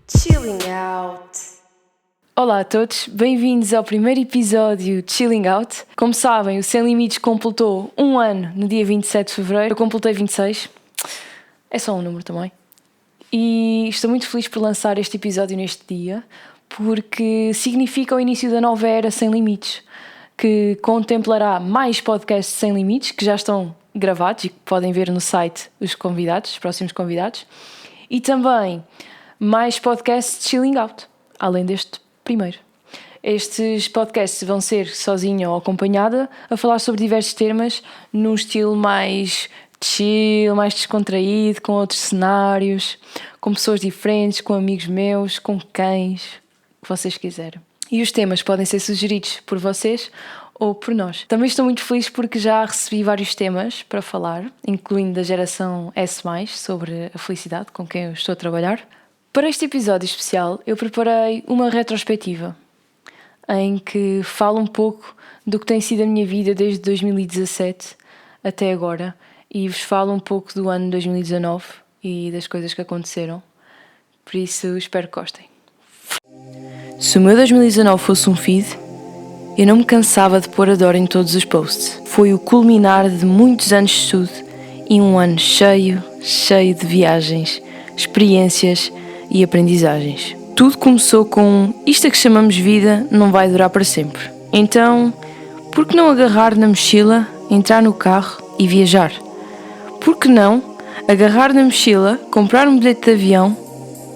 Chilling out. Olá a todos, bem-vindos ao primeiro episódio de Chilling Out. Como sabem, o Sem Limites completou um ano no dia 27 de Fevereiro. Eu completei 26, é só um número também. E estou muito feliz por lançar este episódio neste dia, porque significa o início da nova era Sem Limites, que contemplará mais podcasts Sem Limites, que já estão gravados e que podem ver no site os próximos convidados, e também mais podcasts de Chilling Out, além deste primeiro. Estes podcasts vão ser sozinha ou acompanhada, a falar sobre diversos temas, num estilo mais chill, mais descontraído, com outros cenários, com pessoas diferentes, com amigos meus, com cães, o que vocês quiserem. E os temas podem ser sugeridos por vocês ou por nós. Também estou muito feliz porque já recebi vários temas para falar, incluindo da geração S+, sobre a felicidade, com quem eu estou a trabalhar. Para este episódio especial, eu preparei uma retrospectiva, em que falo um pouco do que tem sido a minha vida desde 2017 até agora, e vos falo um pouco do ano 2019 e das coisas que aconteceram. Por isso, espero que gostem. Se o meu 2019 fosse um feed, eu não me cansava de pôr a Dora em todos os posts. Foi o culminar de muitos anos de estudo e um ano cheio de viagens, experiências e aprendizagens. Tudo começou com isto a que chamamos vida não vai durar para sempre. Então, por que não agarrar na mochila, entrar no carro e viajar? Por que não agarrar na mochila, comprar um bilhete de avião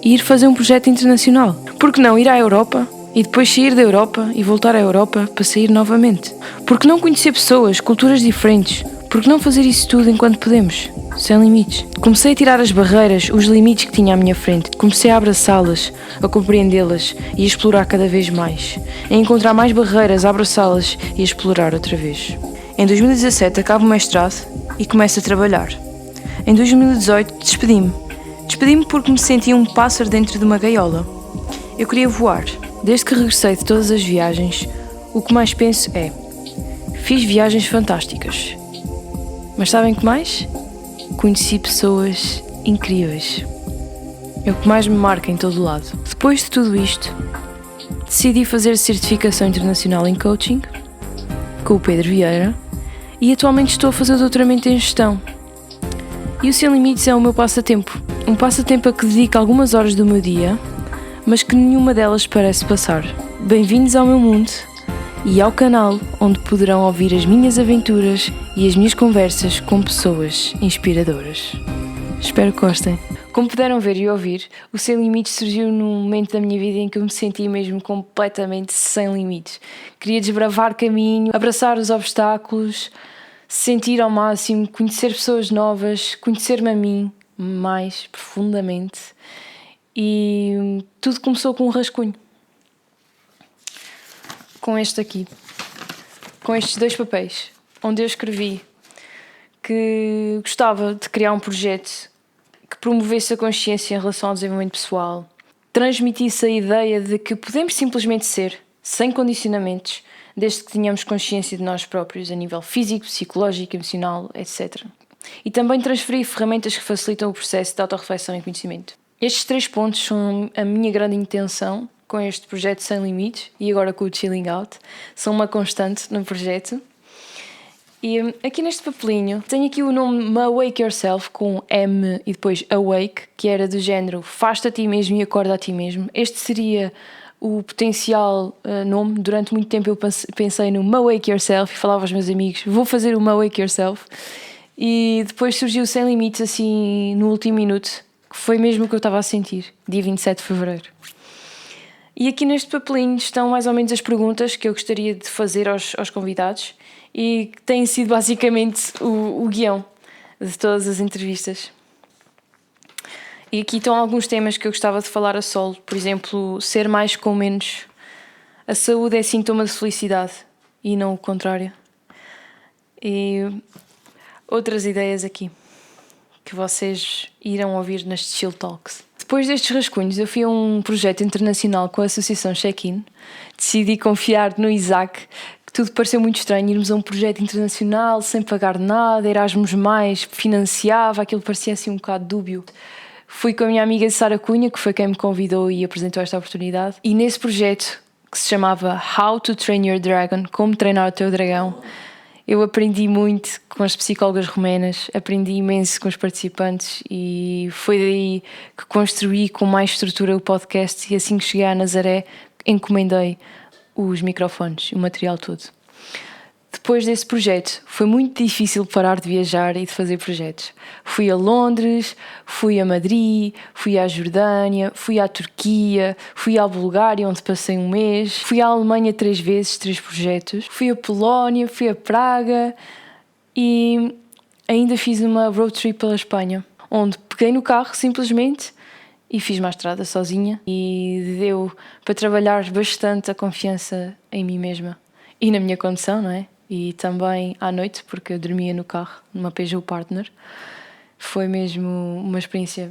e ir fazer um projeto internacional? Por que não ir à Europa e depois sair da Europa e voltar à Europa para sair novamente? Por que não conhecer pessoas, culturas diferentes? Por que não fazer isso tudo enquanto podemos? Sem limites. Comecei a tirar as barreiras, os limites que tinha à minha frente. Comecei a abraçá-las, a compreendê-las e a explorar cada vez mais. A encontrar mais barreiras, a abraçá-las e a explorar outra vez. Em 2017 acabo o mestrado e começo a trabalhar. Em 2018 despedi-me. Despedi-me porque me sentia um pássaro dentro de uma gaiola. Eu queria voar. Desde que regressei de todas as viagens, o que mais penso é: fiz viagens fantásticas. Mas sabem o que mais? Conheci pessoas incríveis. É o que mais me marca em todo lado. Depois de tudo isto, decidi fazer a certificação internacional em coaching com o Pedro Vieira e atualmente estou a fazer o doutoramento em gestão. E o Sem Limites é o meu passatempo. Um passatempo a que dedico algumas horas do meu dia, mas que nenhuma delas parece passar. Bem-vindos ao meu mundo e ao canal onde poderão ouvir as minhas aventuras e as minhas conversas com pessoas inspiradoras. Espero que gostem. Como puderam ver e ouvir, o Sem Limites surgiu num momento da minha vida em que eu me senti mesmo completamente sem limites. Queria desbravar caminho, abraçar os obstáculos, sentir ao máximo, conhecer pessoas novas, conhecer-me a mim mais profundamente. E tudo começou com um rascunho. Com este aqui. Com estes 2 papéis. Onde eu escrevi que gostava de criar um projeto que promovesse a consciência em relação ao desenvolvimento pessoal. Transmitisse a ideia de que podemos simplesmente ser, sem condicionamentos, desde que tenhamos consciência de nós próprios a nível físico, psicológico, emocional, etc. E também transferir ferramentas que facilitam o processo de autorreflexão e conhecimento. Estes 3 pontos são a minha grande intenção com este projeto Sem Limites e agora com o Chilling Out. São uma constante no projeto. E aqui neste papelinho tenho aqui o nome Awake Yourself com M e depois Awake, que era do género faz-te a ti mesmo e acorda a ti mesmo. Este seria o potencial nome. Durante muito tempo eu pensei no Awake Yourself e falava aos meus amigos, vou fazer o Awake Yourself. E depois surgiu o Sem Limites assim no último minuto, que foi mesmo o que eu estava a sentir, dia 27 de Fevereiro. E aqui neste papelinho estão mais ou menos as perguntas que eu gostaria de fazer aos convidados e que têm sido basicamente o guião de todas as entrevistas. E aqui estão alguns temas que eu gostava de falar a solo. Por exemplo, ser mais com menos. A saúde é sintoma de felicidade e não o contrário. E outras ideias aqui que vocês irão ouvir nestes Chill Talks. Depois destes rascunhos, eu fui a um projeto internacional com a Associação Check-in. Decidi confiar no Isaac, que tudo pareceu muito estranho, irmos a um projeto internacional sem pagar nada, Erasmus+, financiava, aquilo parecia assim um bocado dúbio. fui com a minha amiga Sara Cunha, que foi quem me convidou e apresentou esta oportunidade. E nesse projeto, que se chamava How to Train Your Dragon, Como Treinar o Teu Dragão, eu aprendi muito com as psicólogas romenas, aprendi imenso com os participantes e foi daí que construí com mais estrutura o podcast, e assim que cheguei à Nazaré encomendei os microfones, o material todo. Depois desse projeto foi muito difícil parar de viajar e de fazer projetos. Fui a Londres, fui a Madrid, fui à Jordânia, fui à Turquia, fui à Bulgária, onde passei um mês, fui à Alemanha 3 vezes, 3 projetos, fui a Polónia, fui a Praga e ainda fiz uma road trip pela Espanha, onde peguei no carro simplesmente e fiz uma estrada sozinha, e deu para trabalhar bastante a confiança em mim mesma e na minha condução, não é? E também à noite, porque eu dormia no carro, numa Peugeot Partner. Foi mesmo uma experiência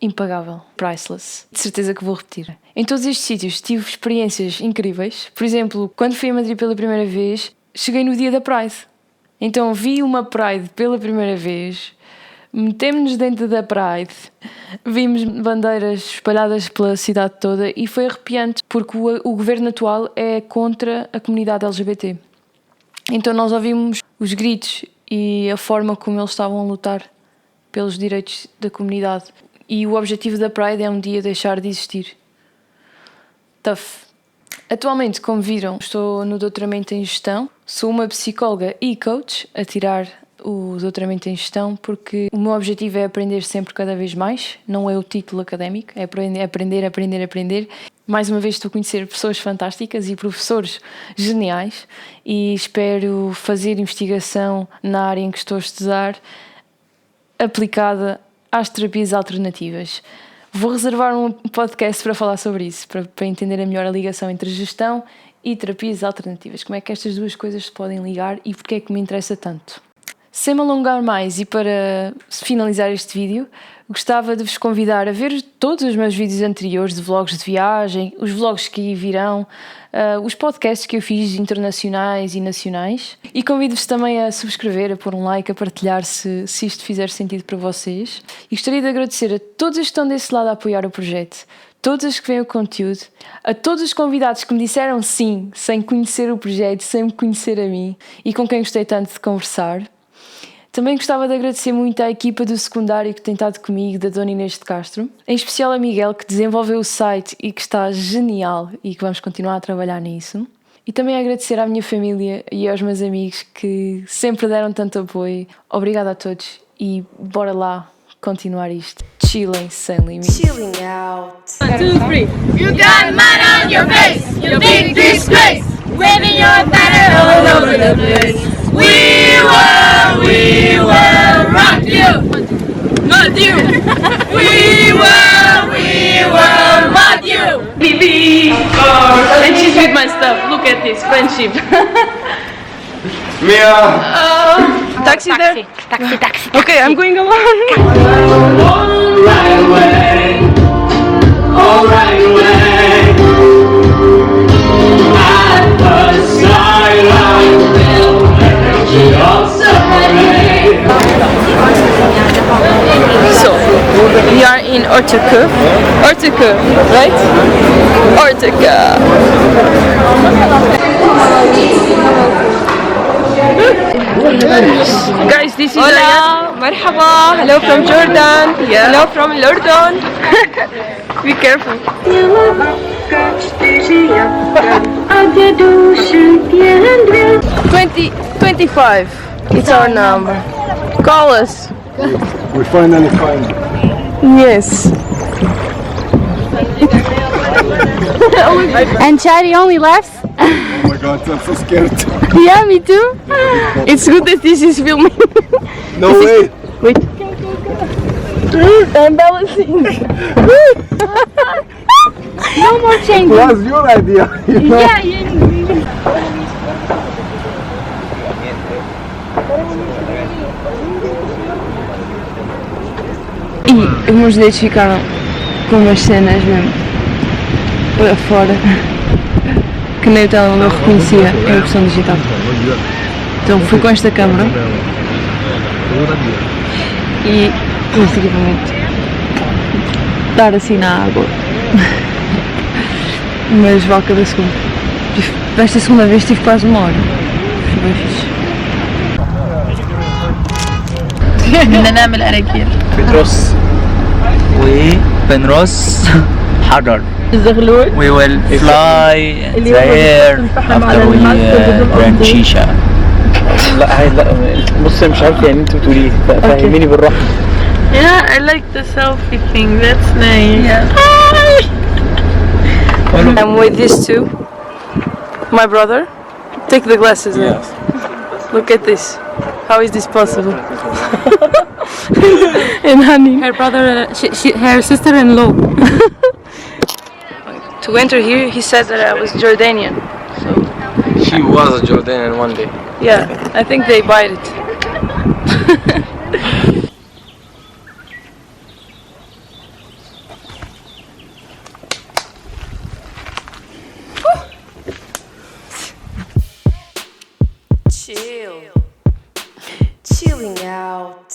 impagável, priceless. De certeza que vou repetir. Em todos estes sítios tive experiências incríveis. Por exemplo, quando fui a Madrid pela primeira vez, cheguei no dia da Pride. Então vi uma Pride pela primeira vez, metemos-nos dentro da Pride, vimos bandeiras espalhadas pela cidade toda e foi arrepiante, porque o governo atual é contra a comunidade LGBT. Então nós ouvimos os gritos e a forma como eles estavam a lutar pelos direitos da comunidade. E o objetivo da Pride é um dia deixar de existir. Tough. Atualmente, como viram, estou no doutoramento em gestão. Sou uma psicóloga e coach a tirar o doutoramento em gestão, porque o meu objetivo é aprender sempre cada vez mais, não é o título académico, é aprender. Mais uma vez estou a conhecer pessoas fantásticas e professores geniais e espero fazer investigação na área em que estou a estudar aplicada às terapias alternativas. Vou reservar um podcast para falar sobre isso, para entender melhor a ligação entre gestão e terapias alternativas, como é que estas duas coisas se podem ligar e porque é que me interessa tanto. Sem me alongar mais e para finalizar este vídeo, gostava de vos convidar a ver todos os meus vídeos anteriores de vlogs de viagem, os vlogs que aí virão, os podcasts que eu fiz internacionais e nacionais, e convido-vos também a subscrever, a pôr um like, a partilhar se isto fizer sentido para vocês. E gostaria de agradecer a todos os que estão desse lado a apoiar o projeto, todos os que veem o conteúdo, a todos os convidados que me disseram sim, sem conhecer o projeto, sem me conhecer a mim, e com quem gostei tanto de conversar. Também gostava de agradecer muito à equipa do secundário que tem estado comigo, da Dona Inês de Castro, em especial a Miguel, que desenvolveu o site e que está genial e que vamos continuar a trabalhar nisso. E também agradecer à minha família e aos meus amigos que sempre deram tanto apoio. Obrigada a todos e bora lá continuar isto. Chilling sem limites. Chilling out. 1, 2, 3. You got mud on your face, you big disgrace, waving your banner all over the place. We will rock you, not you. We will rock you. Bibi, and she's with my stuff. Look at this friendship. Mia! Taxi there? Taxi. Okay, I'm going alone. All right away. At the sideline, energy of separate. So, we are in Ortaköy, right? Ortaköy. Guys, this is Hola, marhaba. Hello from Jordan. Yeah. Hello from London. Be careful. 25. It's our number. Call us. We finally find it. Yes. And Chari only laughs. Oh my god, I'm so scared. Yeah, me too. It's good that this is filming. No way! Wait. I'm balancing. No more change. It was your idea, you know? Yeah. E os meus dedos ficaram com umas cenas mesmo para fora que nem o telemóvel reconhecia em impressão digital. Então fui com esta câmera e com este equipamento. estar assim na água. Mas vale cada segundo. Desta segunda vez tive quase uma hora. Foi bem fixe. بدنا نعمل أراكير بترص وبنرص حجر. الزغلول We will fly in the air after we burn shisha. لا هاي لا بص مش عارف يعني انت بتقولي ايه فهميني بالراحه. Yeah, I like the selfie thing. That's nice. Yeah. I'm with these two. My brother. Take the glasses then. Look at this. How is this possible? And honey. Her brother, her sister-in-law. To enter here, he said that I was Jordanian. So She was a Jordanian one day. yeah, I think they bite it. Chill. Chilling out.